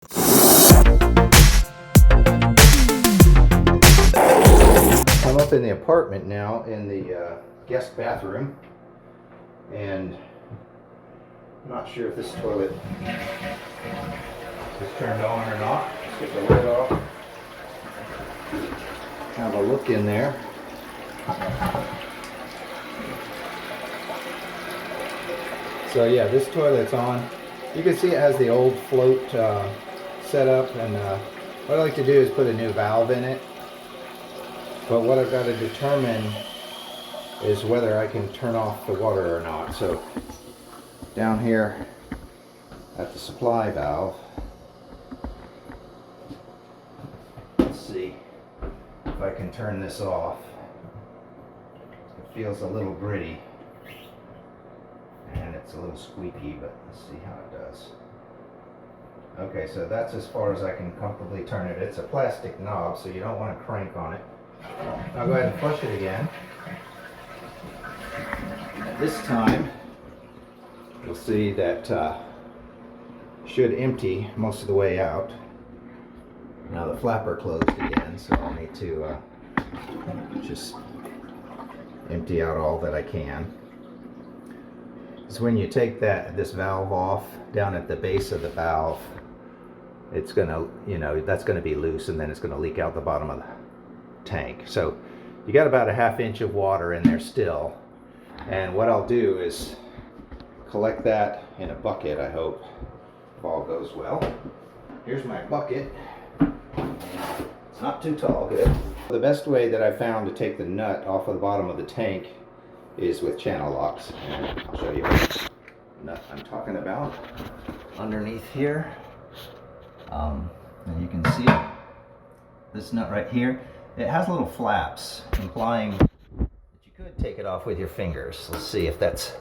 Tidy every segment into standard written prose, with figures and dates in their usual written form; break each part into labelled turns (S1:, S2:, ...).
S1: I'm up in the apartment now in the guest bathroom, and I'm not sure if this toilet is turned on or not. Let's get the lid off. Have a look in there. So yeah, this toilet's on. You can see it has the old float setup, and what I like to do is put a new valve in it. But what I've got to determine is whether I can turn off the water or not. So down here at the supply valve, let's see if I can turn this off. It feels a little gritty and it's a little squeaky, but let's see how it does. Okay, so that's as far as I can comfortably turn it. It's a plastic knob, so you don't want to crank on it. I'll go ahead and flush it again. At this time, you'll see that should empty most of the way out. Now the flapper closed again, so I'll need to just empty out all that I can. So when you take this valve off down at the base of the valve, it's gonna, that's gonna be loose, and then it's gonna leak out the bottom of the tank. So you got about a ½ inch of water in there still, and what I'll do is collect that in a bucket, I hope, if all goes well. Here's my bucket. It's not too tall, good. The best way that I found to take the nut off of the bottom of the tank is with channel locks, and I'll show you what nut I'm talking about underneath here. And you can see this nut right here. It has little flaps, implying that you could take it off with your fingers. Let's see if that's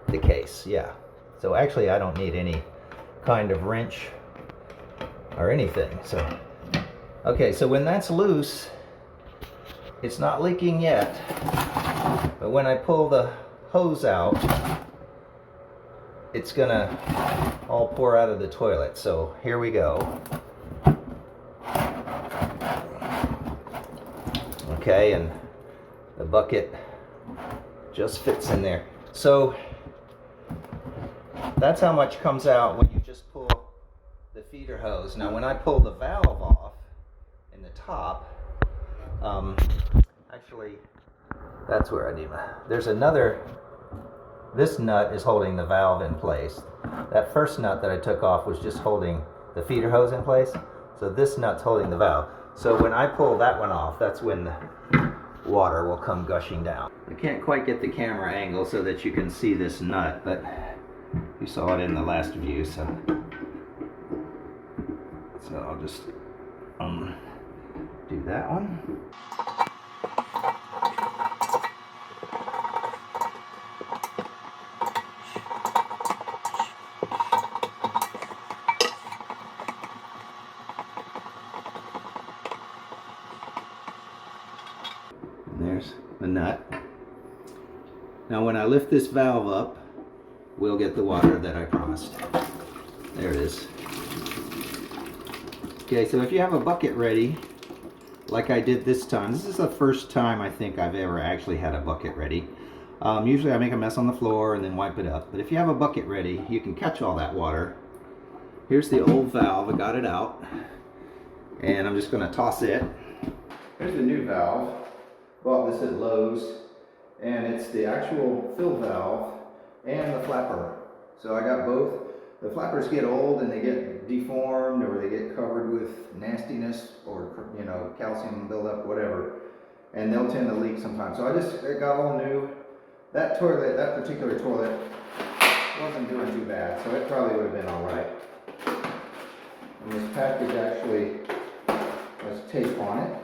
S1: the case. Yeah. So actually I don't need any kind of wrench or anything. So, okay, so when that's loose, it's not leaking yet. But when I pull the hose out, it's gonna all pour out of the toilet. So here we go. Okay, and the bucket just fits in there. So that's how much comes out when you just pull the feeder hose. Now when I pull the valve off in the top, actually that's where I need there's another, this nut is holding the valve in place. That first nut that I took off was just holding the feeder hose in place. So this nut's holding the valve. So when I pull that one off, that's when the water will come gushing down. I can't quite get the camera angle so that you can see this nut, but you saw it in the last view, so I'll just do that one. There's the nut. Now when I lift this valve up, we'll get the water that I promised. There it is. Okay, so if you have a bucket ready, like I did this time, this is the first time I think I've ever actually had a bucket ready. Usually I make a mess on the floor and then wipe it up. But if you have a bucket ready, you can catch all that water. Here's the old valve, I got it out. And I'm just gonna toss it. Here's the new valve. Bought this at Lowe's, and it's the actual fill valve and the flapper. So I got both. The flappers get old and they get deformed, or they get covered with nastiness, or calcium buildup, whatever, and they'll tend to leak sometimes. So I got all new. That toilet, that particular toilet, wasn't doing too bad, so it probably would have been all right. And this package actually has tape on it,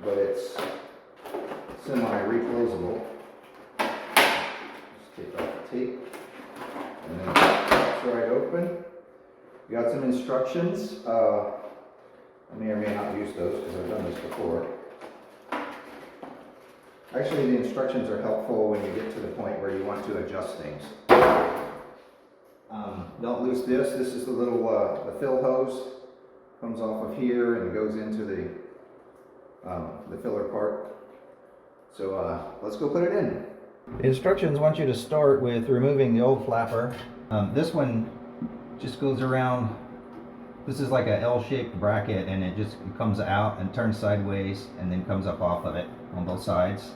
S1: but it's semi-reclosable. Just take off the tape, and then it pops right open. You got some instructions. I may or may not use those because I've done this before. Actually, the instructions are helpful when you get to the point where you want to adjust things. don't lose this. This is the little the fill hose. Comes off of here and goes into the filler part. So let's go put it in. The instructions want you to start with removing the old flapper. This one just goes around. This is like a L-shaped bracket, and it just comes out and turns sideways and then comes up off of it on both sides.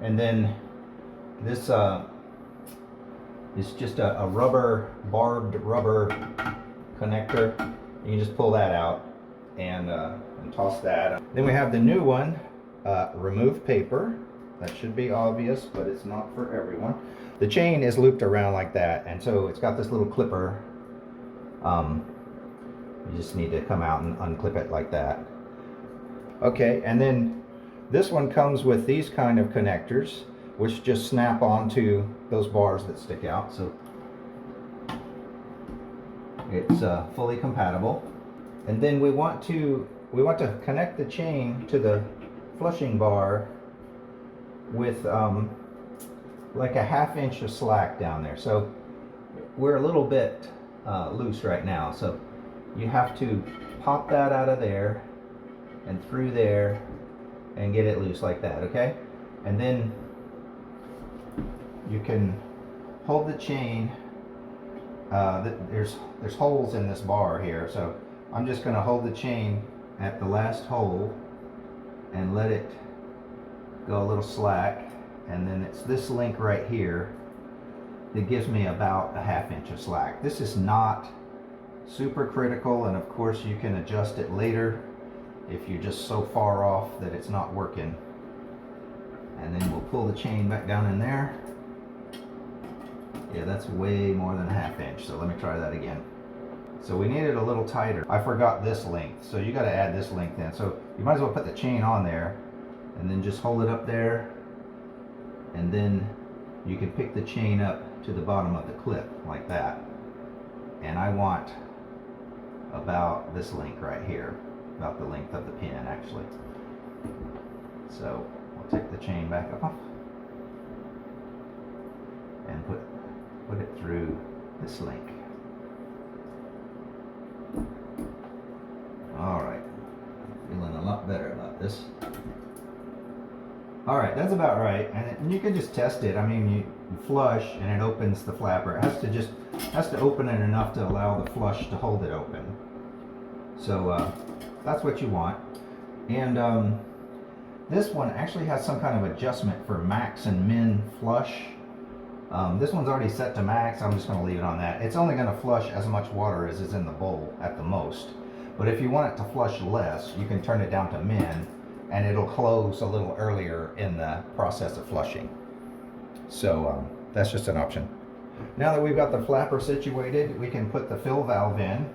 S1: And then this is just a barbed rubber connector. You can just pull that out and toss that. Then we have the new one, remove paper. That should be obvious, but it's not for everyone. The chain is looped around like that, and so it's got this little clipper. You just need to come out and unclip it like that. Okay, and then this one comes with these kind of connectors, which just snap onto those bars that stick out. So it's fully compatible. And then we want to connect the chain to the flushing bar with like a 1/2 inch of slack down there. So we're a little bit loose right now. So you have to pop that out of there and through there and get it loose like that, okay? And then you can hold the chain. There's holes in this bar here, so I'm just going to hold the chain at the last hole and let it go a little slack, and then it's this link right here that gives me about a 1/2 inch of slack. This is not super critical, and of course you can adjust it later if you're just so far off that it's not working. And then we'll pull the chain back down in there. Yeah, that's way more than a 1/2 inch, so let me try that again. So we need it a little tighter. I forgot this length, so you got to add this length in. So you might as well put the chain on there and then just hold it up there, and then you can pick the chain up to the bottom of the clip like that. And I want about this length right here, about the length of the pin actually. So we'll take the chain back off and put it through this link. Alright, feeling a lot better about this. Alright, that's about right, and you can just test it. I mean, you flush and it opens the flapper. It has to open it enough to allow the flush to hold it open. So that's what you want. And this one actually has some kind of adjustment for max and min flush. This one's already set to max. I'm just going to leave it on that. It's only going to flush as much water as is in the bowl at the most. But if you want it to flush less, you can turn it down to min, and it'll close a little earlier in the process of flushing. So that's just an option. Now that we've got the flapper situated, we can put the fill valve in.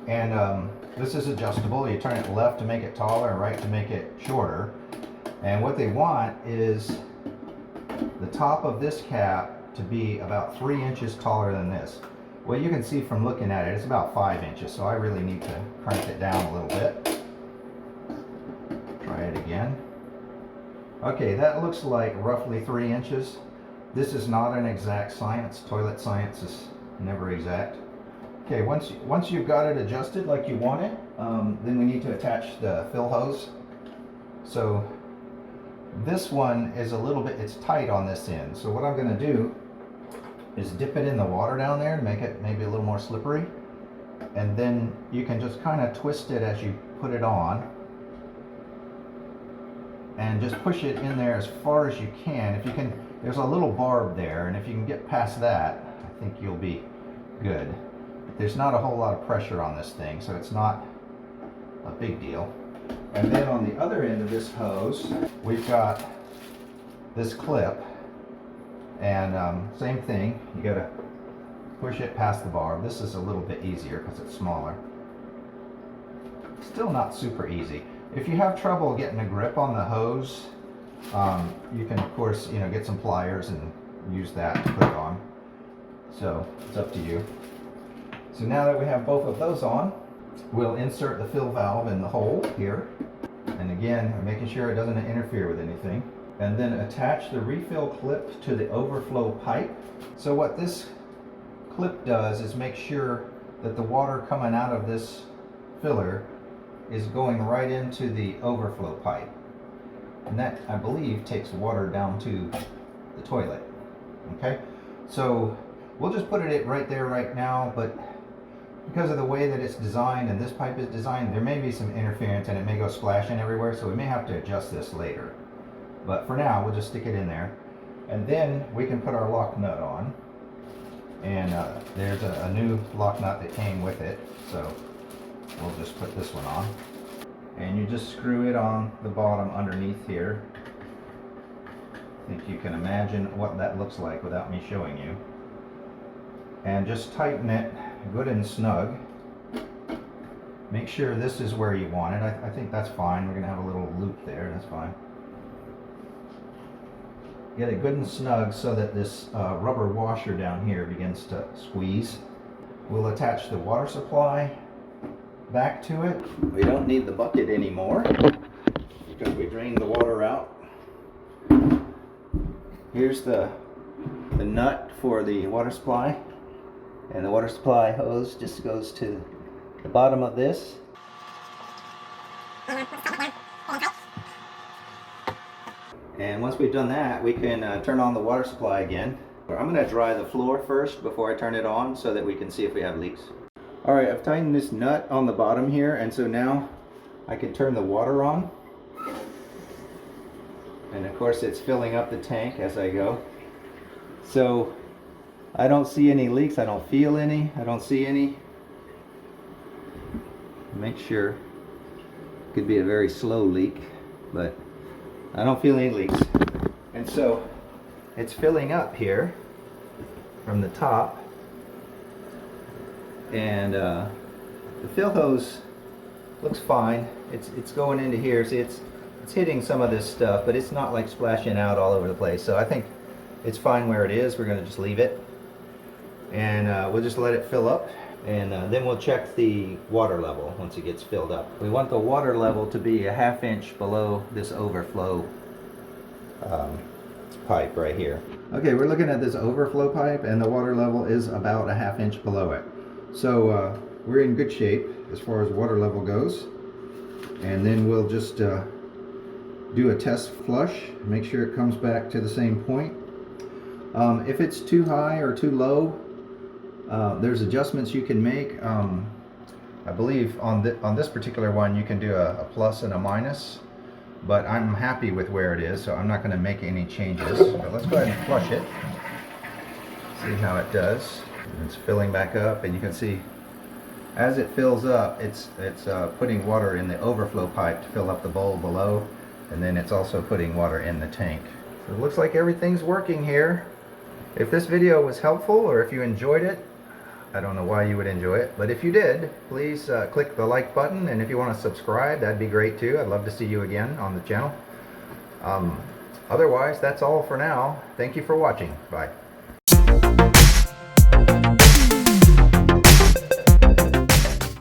S1: And this is adjustable. You turn it left to make it taller and right to make it shorter. And what they want is the top of this cap to be about 3 inches taller than this. Well, you can see from looking at it, it's about 5 inches, so I really need to crank it down a little bit. Try it again. Okay, that looks like roughly 3 inches. This is not an exact science. Toilet science is never exact. Okay, once you've got it adjusted like you want it, then we need to attach the fill hose. So this one is a little bit, it's tight on this end. So what I'm going to do is dip it in the water down there to make it maybe a little more slippery. And then you can just kind of twist it as you put it on. And just push it in there as far as you can. If you can, there's a little barb there, and if you can get past that, I think you'll be good. There's not a whole lot of pressure on this thing, so it's not a big deal. And then on the other end of this hose, we've got this clip, and same thing, you gotta push it past the barb. This is a little bit easier because it's smaller. Still not super easy. If you have trouble getting a grip on the hose, you can of course, get some pliers and use that to put it on. So it's up to you. So now that we have both of those on, we'll insert the fill valve in the hole here. And again, making sure it doesn't interfere with anything. And then attach the refill clip to the overflow pipe. So what this clip does is make sure that the water coming out of this filler is going right into the overflow pipe. And that, I believe, takes water down to the toilet. Okay, so we'll just put it right there right now, but because of the way that it's designed and this pipe is designed, there may be some interference and it may go splashing everywhere, so we may have to adjust this later. But for now, we'll just stick it in there. And then we can put our lock nut on. And there's a new lock nut that came with it, so we'll just put this one on. And you just screw it on the bottom underneath here. I think you can imagine what that looks like without me showing you. And just tighten it good and snug. Make sure this is where you want it. I think that's fine. We're going to have a little loop there. That's fine. Get it good and snug so that this rubber washer down here begins to squeeze. We'll attach the water supply back to it. We don't need the bucket anymore because we drained the water out. Here's the nut for the water supply, and the water supply hose just goes to the bottom of this. And once we've done that, we can turn on the water supply again. I'm going to dry the floor first before I turn it on so that we can see if we have leaks. Alright, I've tightened this nut on the bottom here, and so now I can turn the water on. And of course it's filling up the tank as I go. So I don't see any leaks, I don't feel any, I don't see any. Make sure. Could be a very slow leak, but I don't feel any leaks. And so it's filling up here from the top, and the fill hose looks fine. It's going into here. See, it's hitting some of this stuff, but it's not like splashing out all over the place. So I think it's fine where it is. We're going to just leave it, and we'll just let it fill up, and then we'll check the water level once it gets filled up. We want the water level to be a ½ inch below this overflow pipe right here. Okay, we're looking at this overflow pipe, and the water level is about a ½ inch below it. So we're in good shape as far as water level goes. And then we'll just do a test flush, make sure it comes back to the same point. If it's too high or too low, there's adjustments you can make. I believe on this particular one you can do a plus and a minus, but I'm happy with where it is, so I'm not going to make any changes. But let's go ahead and flush it, see how it does. It's filling back up, and you can see as it fills up, it's putting water in the overflow pipe to fill up the bowl below, and then it's also putting water in the tank. So it looks like everything's working here. If this video was helpful, or if you enjoyed it, I don't know why you would enjoy it, but if you did, please click the like button, and if you want to subscribe, that'd be great too. I'd love to see you again on the channel. Otherwise, that's all for now. Thank you for watching. Bye.